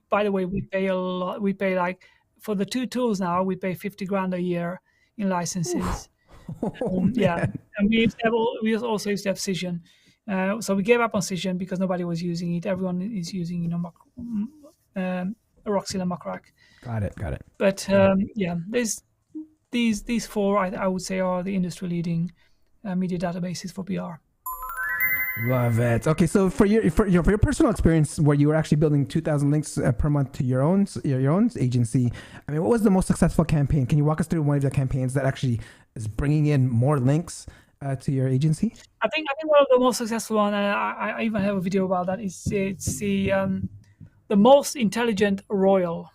by the way, we pay a lot. We pay, like, for the two tools now, we pay 50 grand a year in licenses. Yeah, and we also used to have Cision. So we gave up on Cision because nobody was using it. Everyone is using, Rocksil and Muckrack. Got it. But there's these four, I would say, are the industry leading media databases for PR. Love it. Okay, so for your personal experience, where you were actually building 2,000 links per month to your own agency, I mean, what was the most successful campaign? Can you walk us through one of the campaigns that actually is bringing in more links to your agency? I think one of the most successful one, I even have a video about that. It's the most intelligent royal.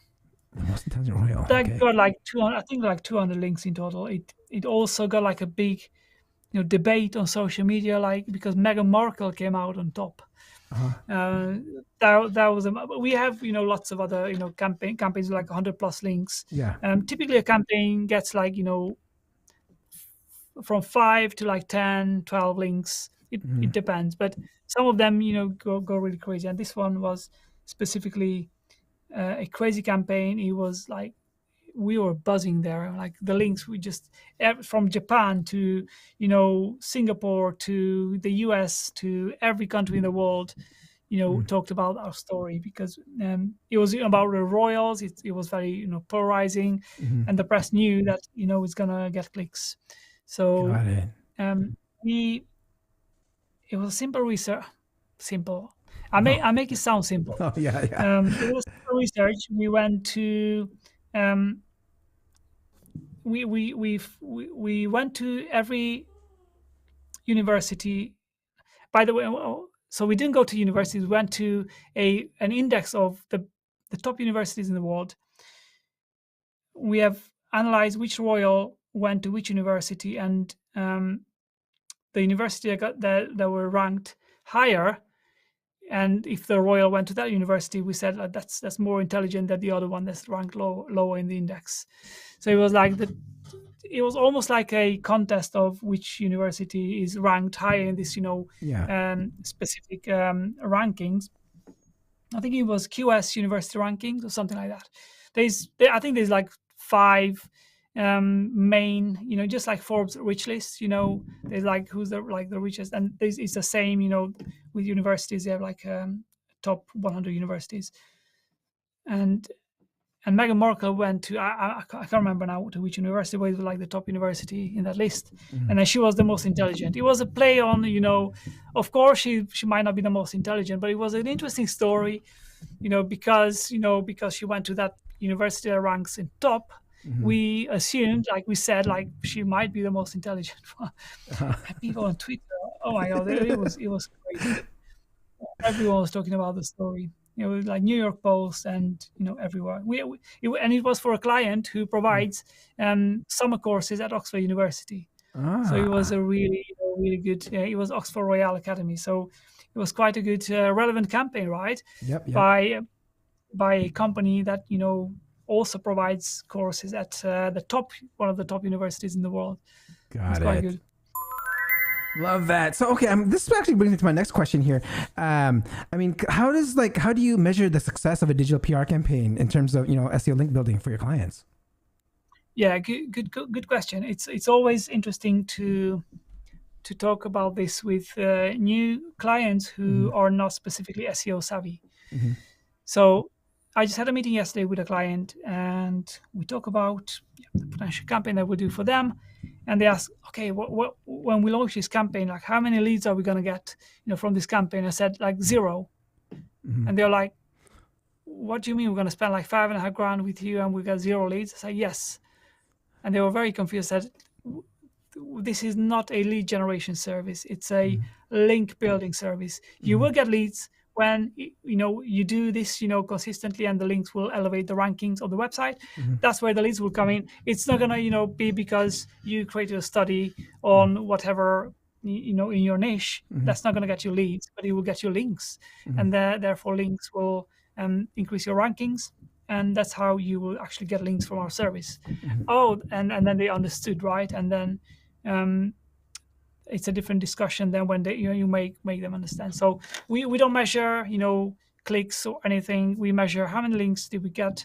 The most intelligent royal. That got like 200. I think like 200 links in total. It also got like a big, debate on social media, like, because Meghan Markle came out on top. That was we have lots of other campaigns like 100+ links. Yeah. Typically a campaign gets like from 5 to like 10, 12 links. It depends, but some of them go really crazy. And this one was specifically a crazy campaign. It was like, we were buzzing there. Like, the links, we just, from Japan to Singapore to the US to every country in the world, talked about our story, because it was about the royals. It was very polarizing, and the press knew that it's gonna get clicks. So it was simple research. Simple. I make it sound simple. Oh yeah. It was simple research. We went to we went to every university. By the way, so we didn't go to universities. We went to an index of the top universities in the world. We have analyzed which royal went to which university, and the university that were ranked higher. And if the royal went to that university, we said that's more intelligent than the other one that's ranked lower in the index. So it was like it was almost like a contest of which university is ranked higher in this, specific rankings. I think it was QS university rankings or something like that. I think there's like 5 main, just like Forbes rich list, there's like who's the richest, and it's the same, with universities. They have like top 100 universities, and Meghan Markle went to, I can't remember now to which university, but it was like the top university in that list. And then she was the most intelligent. It was a play on, of course she might not be the most intelligent, but it was an interesting story, because she went to that university that ranks in top. We assumed, like we said, like she might be the most intelligent. People on Twitter, oh my God, it was crazy. Everyone was talking about the story. Like New York Post and everywhere. And it was for a client who provides summer courses at Oxford University. So it was a really good. It was Oxford Royal Academy. So it was quite a good, relevant campaign, right? Yep. By a company that also provides courses at one of the top universities in the world. Got it. Quite good. Love that. So, okay, this actually brings me to my next question here. I mean, how do you measure the success of a digital PR campaign in terms of, SEO link building for your clients? Yeah, good question. It's always interesting to talk about this with new clients who are not specifically SEO savvy. So I just had a meeting yesterday with a client, and we talk about the potential campaign that we'll do for them. And they ask, okay, what when we launch this campaign, like how many leads are we going to get, from this campaign? I said like 0. And they're like, what do you mean we're going to spend like $5,500 with you and we got 0 leads? I said, yes. And they were very confused. Said, this is not a lead generation service. It's a link building service. You will get leads when you do this consistently, and the links will elevate the rankings of the website. That's where the leads will come in. It's not gonna be because you created a study on whatever in your niche. That's not gonna get you leads, but it will get you links, and therefore links will increase your rankings, and that's how you will actually get links from our service. And then they understood, right? And then it's a different discussion than when you make them understand. So we don't measure clicks or anything. We measure how many links did we get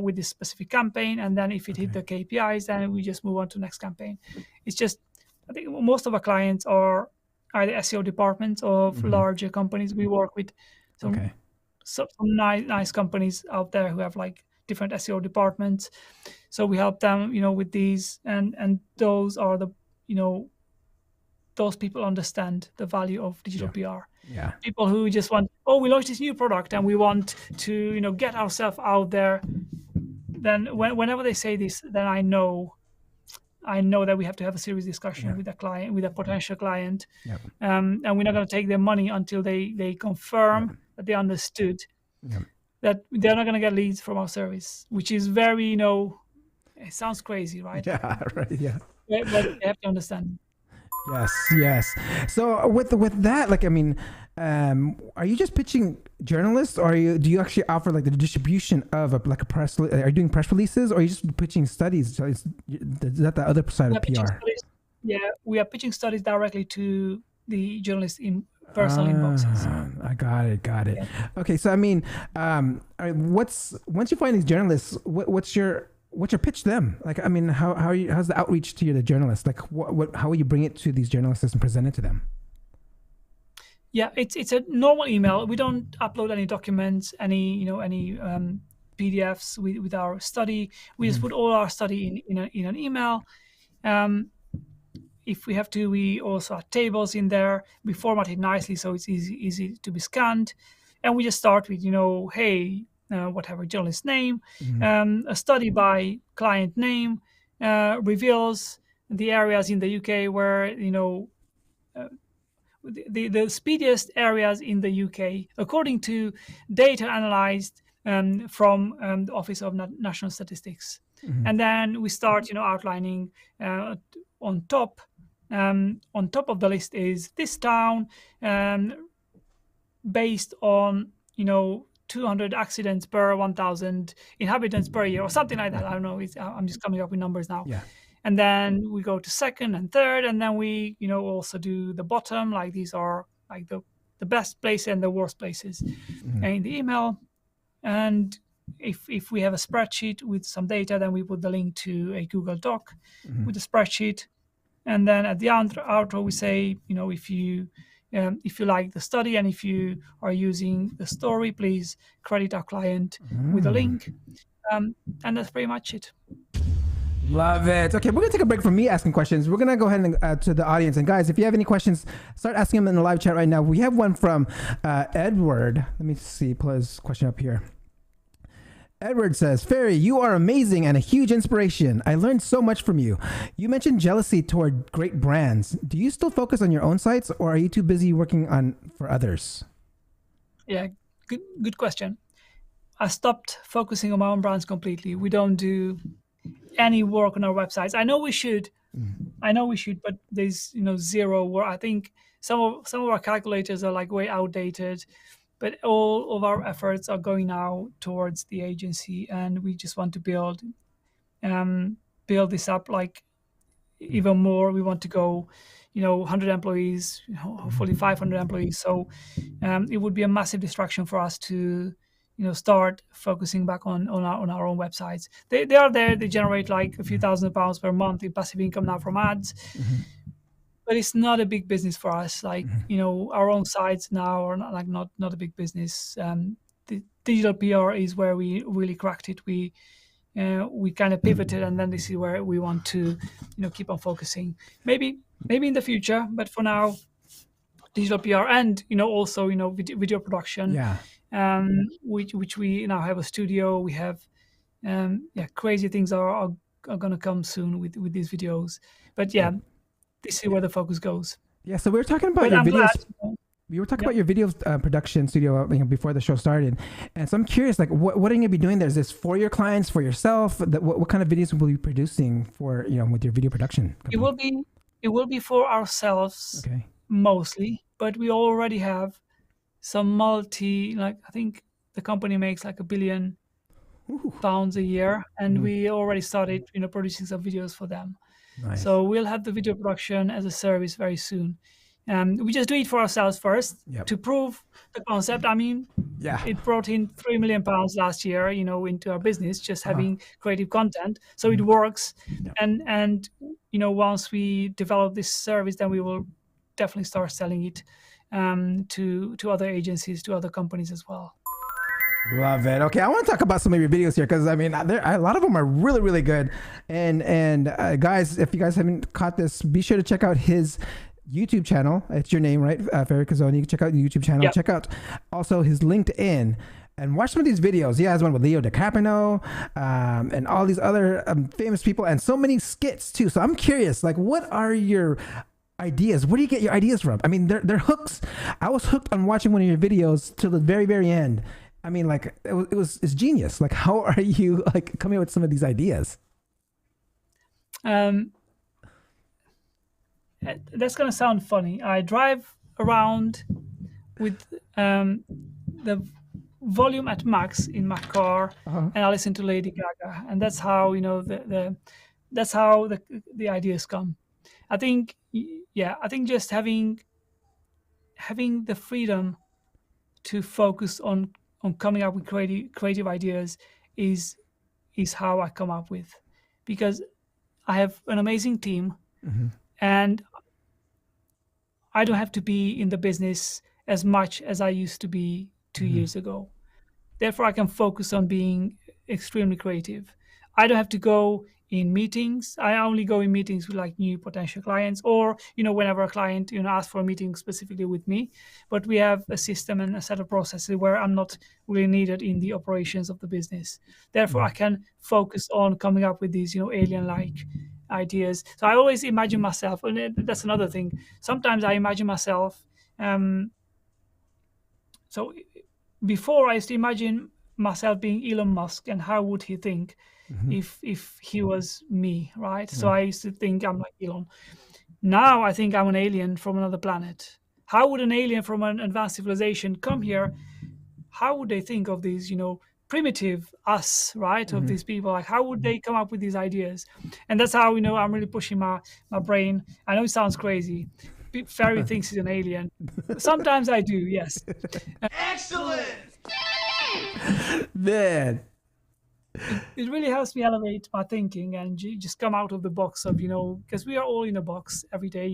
with this specific campaign, and then if it hit the KPIs, then we just move on to the next campaign. It's just, I think most of our clients are either SEO departments of larger companies. We work with some nice companies out there who have like different SEO departments, so we help them with these, and those are the those people understand the value of digital PR. Yeah. People who just want, we launched this new product and we want to, get ourselves out there. Then whenever they say this, then I know that we have to have a serious discussion with a client, with a potential client. And we're not going to take their money until they confirm that they understood that they're not going to get leads from our service, which is very, it sounds crazy, right? Yeah, right. Yeah. But they have to understand. Yes. So with that, like, I mean, are you just pitching journalists, or do you actually offer like the distribution of a press? Are you doing press releases, or are you just pitching studies? So is that the other side of PR? We are pitching studies directly to the journalists in personal inboxes. I got it. Yeah. Okay, so I mean, once you find these journalists, what's your pitch to them? Like, I mean, how's the outreach to the journalists? Like, how will you bring it to these journalists and present it to them? Yeah, it's a normal email. We don't upload any documents, any PDFs with our study. We just put all our study in an email. If we have to, we also have tables in there. We format it nicely so it's easy to be scanned, and we just start with whatever journalist name, a study by client name, reveals the areas in the UK where the speediest areas in the UK, according to data analyzed from the Office of National Statistics. And then we start outlining on top of the list is this town, based on 200 accidents per 1,000 inhabitants per year, or something like that. I don't know. I'm just coming up with numbers now. Yeah. And then we go to second and third, and then we, also do the bottom. Like, these are like the best place and the worst places in the email. And if we have a spreadsheet with some data, then we put the link to a Google Doc with the spreadsheet. And then at the outro, we say, if you like the study and if you are using the story, please credit our client with a link. And that's pretty much it. Love it. Okay, we're going to take a break from me asking questions. We're going to go ahead and to the audience. And guys, if you have any questions, start asking them in the live chat right now. We have one from Edward. Let me see, pull his question up here. Edward says, Fery, you are amazing and a huge inspiration. I learned so much from you. You mentioned jealousy toward great brands. Do you still focus on your own sites, or are you too busy working for others? Yeah, good question. I stopped focusing on my own brands completely. We don't do any work on our websites. I know we should, but there's zero work. I think some of our calculators are like way outdated. But all of our efforts are going now towards the agency, and we just want to build this up like even more. We want to go, 100 employees, hopefully 500 employees. So it would be a massive distraction for us to, start focusing back on our own websites. They are there. They generate like a few £1,000s per month in passive income now from ads. But it's not a big business for us. Like, our own sites now are not a big business. digital PR is where we really cracked it. We kind of pivoted, and then this is where we want to, keep on focusing. Maybe in the future, but for now, digital PR and also video production. Yeah. Which we now have a studio. We have crazy things are going to come soon with these videos. But this is where the focus goes. Yeah. So we were talking about your videos. We were talking about your video production studio before the show started, and so I'm curious, like, what are you gonna be doing there? Is this for your clients, for yourself? What kind of videos will you be producing for with your video production company? It will be for ourselves, mostly, but we already have some I think the company makes like £1 billion a year, and we already started producing some videos for them. Nice. So we'll have the video production as a service very soon. We just do it for ourselves first to prove the concept. I mean, it brought in £3 million last year, into our business, just having creative content. So it works. And once we develop this service, then we will definitely start selling it to other agencies, to other companies as well. Love it. Okay, I want to talk about some of your videos here because I mean, a lot of them are really, really good. And guys, if you guys haven't caught this, be sure to check out his YouTube channel. It's your name, right? Fery Kaszoni. You can check out the YouTube channel. Check out also his LinkedIn and watch some of these videos. He has one with Leo DiCaprio and all these other famous people and so many skits too. So I'm curious, like, what are your ideas? Where do you get your ideas from? I mean, they're hooks. I was hooked on watching one of your videos till the very, very end. I mean, like, it's genius. Like, how are you like coming up with some of these ideas? That's gonna sound funny. I drive around with the volume at max in my car, and I listen to Lady Gaga, and that's how that's how the ideas come. I think just having the freedom to focus on coming up with creative ideas is how I come up with, because I have an amazing team. And I don't have to be in the business as much as I used to be 2 years ago. Therefore, I can focus on being extremely creative. I don't have to go in meetings. I only go in meetings with like new potential clients, or whenever a client asks for a meeting specifically with me. But we have a system and a set of processes where I'm not really needed in the operations of the business. Therefore, I can focus on coming up with these alien-like ideas. So I always imagine myself, and that's another thing. Sometimes I imagine myself. So before, I used to imagine myself being Elon Musk, and how would he think if he was me, right? So I used to think I'm like Elon. Now I think I'm an alien from another planet. How would an alien from an advanced civilization come here? How would they think of these, primitive us, right? Of these people, like, how would they come up with these ideas? And that's how I'm really pushing my brain. I know it sounds crazy. Fery thinks he's an alien. Sometimes I do, yes. Excellent. Man, it really helps me elevate my thinking and just come out of the box of because we are all in a box every day.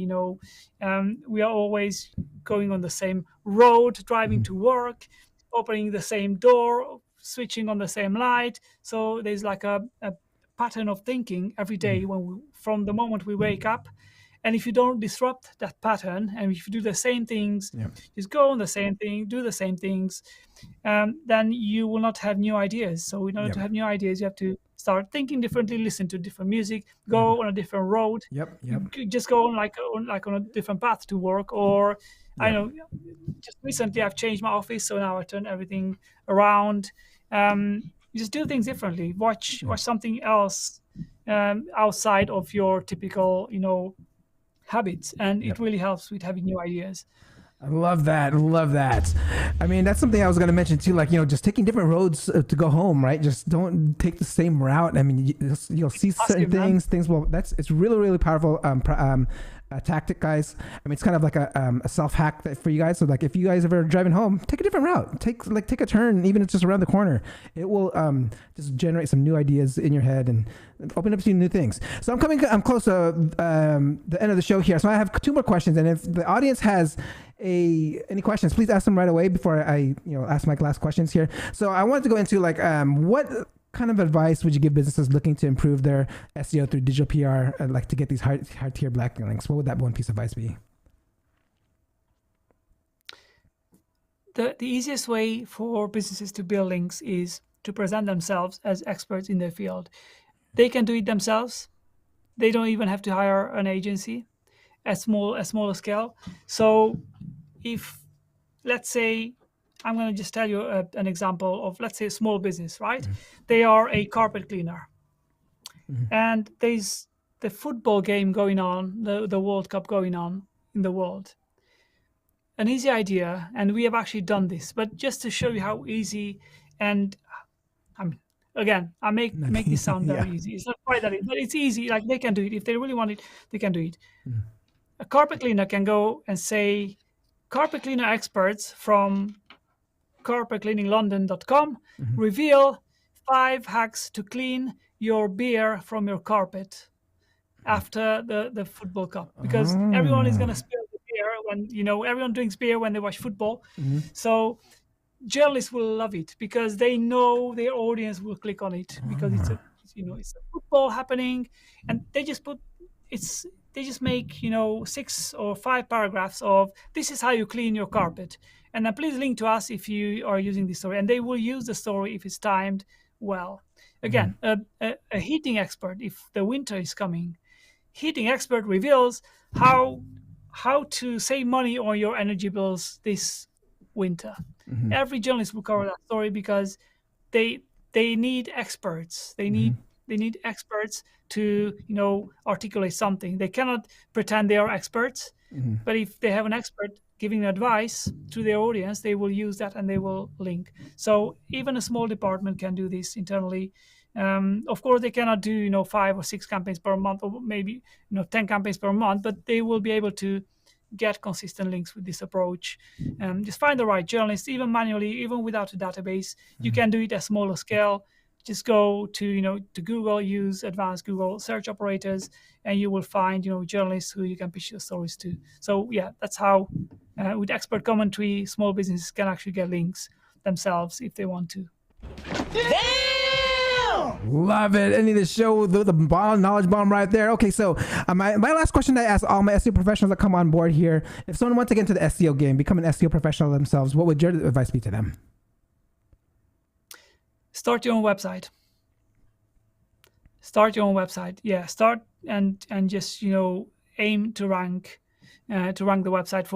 We are always going on the same road, driving to work, opening the same door, switching on the same light. So there's like a pattern of thinking every day from the moment we wake up. And if you don't disrupt that pattern, and if you do the same things, just go on the same thing, do the same things, then you will not have new ideas. So in order to have new ideas, you have to start thinking differently, listen to different music, go on a different road. Just go on on a different path to work. Or I know, just recently I've changed my office, so now I turn everything around. Just do things differently. Watch something else outside of your typical, habits, and it really helps with having new ideas. I love that. I mean, that's something I was going to mention too, like, just taking different roads to go home, right? Just don't take the same route. I mean, you'll see certain things. Well, it's really, really powerful tactic, guys. I mean, it's kind of like a self-hack for you guys. So like, if you guys ever driving home, take a different route, take a turn, even if it's just around the corner. It will just generate some new ideas in your head and open up to new things. So I'm close to the end of the show here. So I have 2 more questions. And if the audience has any questions, please ask them right away before I ask my last questions here. So I wanted to go into like what kind of advice would you give businesses looking to improve their SEO through digital PR, like to get these high tier backlinks? What would that one piece of advice be? The easiest way for businesses to build links is to present themselves as experts in their field. They can do it themselves. They don't even have to hire an agency at smaller scale. So if, let's say, I'm going to just tell you an example of, let's say, a small business, right? They are a carpet cleaner. And there's the football game going on, the World Cup going on in the world. An easy idea, and we have actually done this, but just to show you how easy, and I make this sound very easy. It's not quite that easy, but it's easy. Like, they can do it. If they really want it, they can do it. A carpet cleaner can go and say, carpet cleaner experts from carpetcleaninglondon.com reveal 5 hacks to clean your beer from your carpet after the football cup, because everyone is going to spill the beer when everyone drinks beer when they watch football. So journalists will love it because they know their audience will click on it because it's a football happening, and they just make 6 or 5 paragraphs of this is how you clean your carpet, and then please link to us if you are using this story, and they will use the story if it's timed well. Again, a heating expert, if the winter is coming, heating expert reveals how to save money on your energy bills this winter. Every journalist will cover that story because they need experts. They need experts to articulate something. They cannot pretend they are experts, but if they have an expert giving advice to their audience, they will use that and they will link. So even a small department can do this internally. Of course, they cannot do 5 or 6 campaigns per month, or maybe 10 campaigns per month, but they will be able to get consistent links with this approach. Just find the right journalist, even manually, even without a database. You can do it at smaller scale. Just go to Google, use advanced Google search operators, and you will find journalists who you can pitch your stories to. So yeah, that's how with expert commentary, small businesses can actually get links themselves if they want to. Love it. Ending the show with the knowledge bomb right there. Okay, so my last question I ask all my SEO professionals that come on board here: if someone wants to get into the SEO game, become an SEO professional themselves, what would your advice be to them? Start your own website. Yeah, start and just aim to rank the website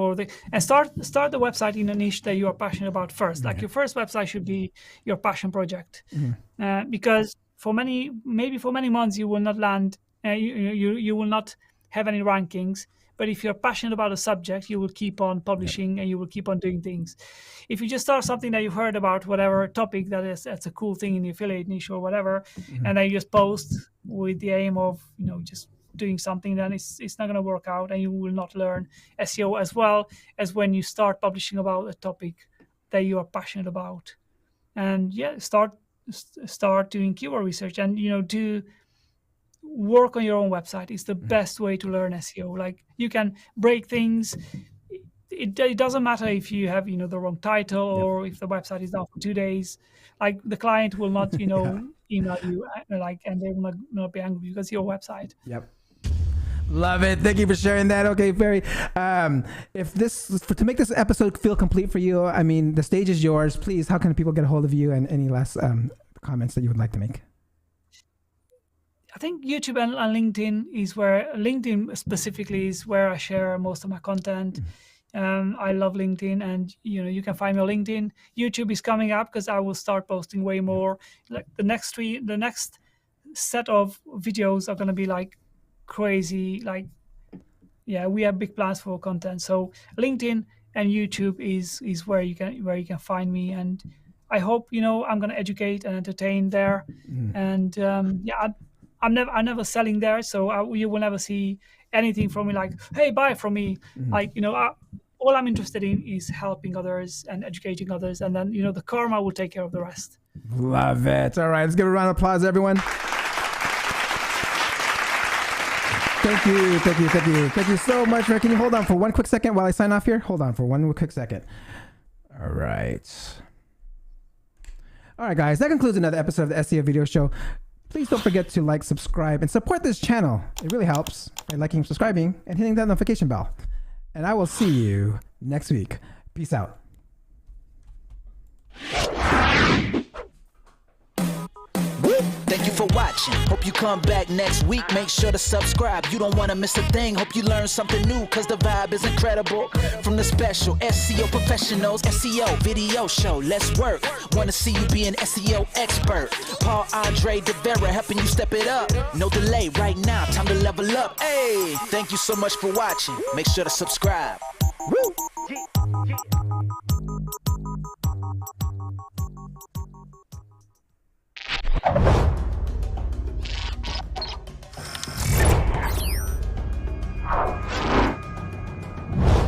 and start the website in a niche that you are passionate about first. Like your first website should be your passion project, because for many months you will not land, you will not have any rankings. But if you're passionate about a subject, you will keep on publishing and you will keep on doing things. If you just start something that you've heard about, whatever topic that's a cool thing in the affiliate niche or whatever, and then you just post with the aim of just doing something, then it's not going to work out, and you will not learn SEO as well as when you start publishing about a topic that you are passionate about. And yeah, start doing keyword research, and do work on your own website. Is the best way to learn SEO. Like, you can break things. It doesn't matter if you have the wrong title or if the website is down for 2 days. Like, the client will not email you and they will not be angry because your website. Yep. Love it. Thank you for sharing that. Okay, Fery. To make this episode feel complete for you, the stage is yours. Please, how can people get a hold of you, and any last comments that you would like to make? I think YouTube and LinkedIn specifically is where I share most of my content. I love LinkedIn, and you can find me on LinkedIn. YouTube is coming up because I will start posting way more. Like the next set of videos are going to be like crazy. Like, yeah, we have big plans for content. So LinkedIn and YouTube is where you can find me, and I hope I'm going to educate and entertain there. And I'm never selling there, so you will never see anything from me like, hey, buy from me. Like, all I'm interested in is helping others and educating others, and then the karma will take care of the rest. Love it. All right, let's give a round of applause, everyone. Thank you so much, Rick. Can you hold on for one quick second while I sign off here? Hold on for one quick second. All right, guys, that concludes another episode of the SEO Video Show. Please don't forget to like, subscribe, and support this channel. It really helps by liking, subscribing, and hitting that notification bell. And I will see you next week. Peace out. Thank you for watching. Hope you come back next week. Make sure to subscribe. You don't want to miss a thing. Hope you learn something new, cause the vibe is incredible. From the special SEO professionals, SEO video show. Let's work. Want to see you be an SEO expert. Paul Andre DeVera helping you step it up. No delay right now. Time to level up. Hey, thank you so much for watching. Make sure to subscribe. Woo!